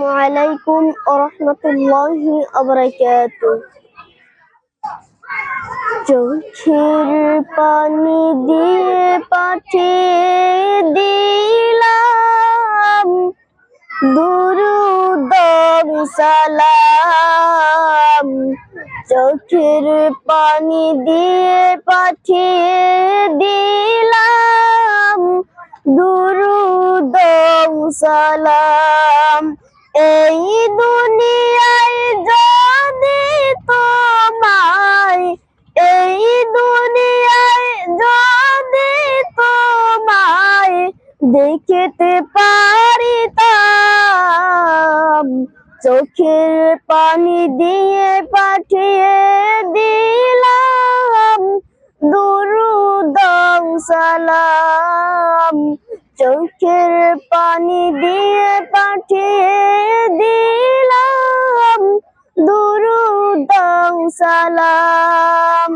আসসালামু আলাইকুম ওয়া রাহমাতুল্লাহি ওয়া বারাকাতুহু। চোখের পানি দিয়ে পাঠিয়ে দিলাম দুরুদ সালাম। চোখের পানি দিয়ে পাঠিয়ে দিলাম দুরুদ সালাম। এই দুনিয়ায় যদি তোমায়, এই দুনিয়ায় যদি তোমায় দেখতে পারিতাম, চোখের পানি দিয়ে পাঠিয়ে দিলাম দুরুদ সালাম। চোখের পানি দিয়ে পাঠিয়ে দিলাম দুরুদ সালাম।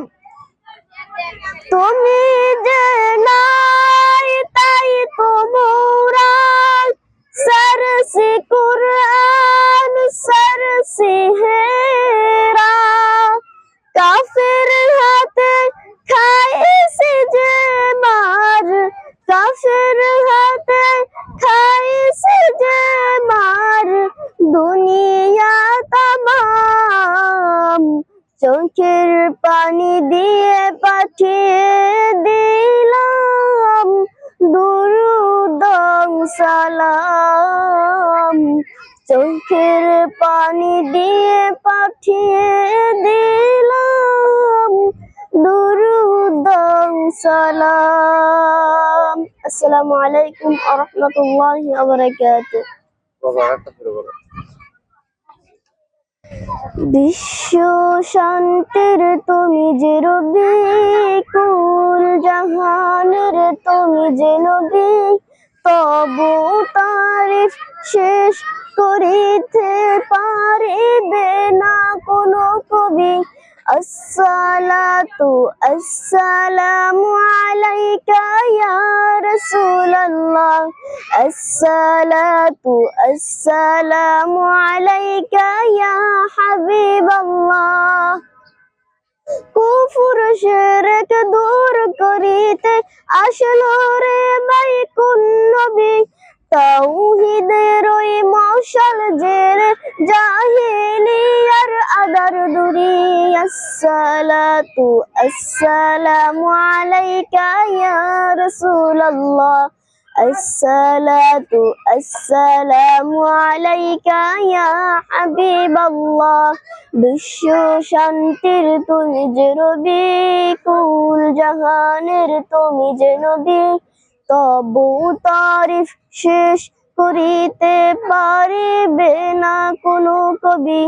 তুমি যে নাই তাই তো মুরাদ, সরসে কুরআন সরসে হেরা। কাফের হাতে খাইছে যে মার, কাফের হাতে খাইছে যে মার দুনিয়া তামাম। চোখের পানি দিয়ে পাঠিয়ে দিলাম দুরুদ সালাম। চোখের পানি দিয়ে পাঠিয়ে দিলাম দুরুদ সালাম। আসসালামু আলাইকুম ওয়া রাহমাতুল্লাহি ওয়া বারাকাতুহু। বিশ্ব শান্তির তুমি যে রবি, কুল জাহানের তুমি যে নবী, তবু তারিফ শেষ করিতে পারিবে না কোনো কবি। আসসালাতু আসসালামু আলাইকা ইয়া রাসূলুল্লাহ, আসসালাতু আসসালামু আলাইকা ইয়া হাবিবাল্লাহ। কুফর শিরক দূর করিতে আসলো রে মাইকুন নবী, তাওহীদের ওই মশাল জেলে জাহেলিয়ার আদার দূরি। আসসালাতু আসসালামু আলাইকা ইয়া রাসূলুল্লাহ, আসসালাতু আসসালামু আলাইকা ইয়া হাবিবাল্লাহ। বিশ্ব শান্তির তুমি যে রবি, কুল জাহানের তুমি যে নবী, তবু তারিফ শেষ করিতে পারিবে না কোনো কবি।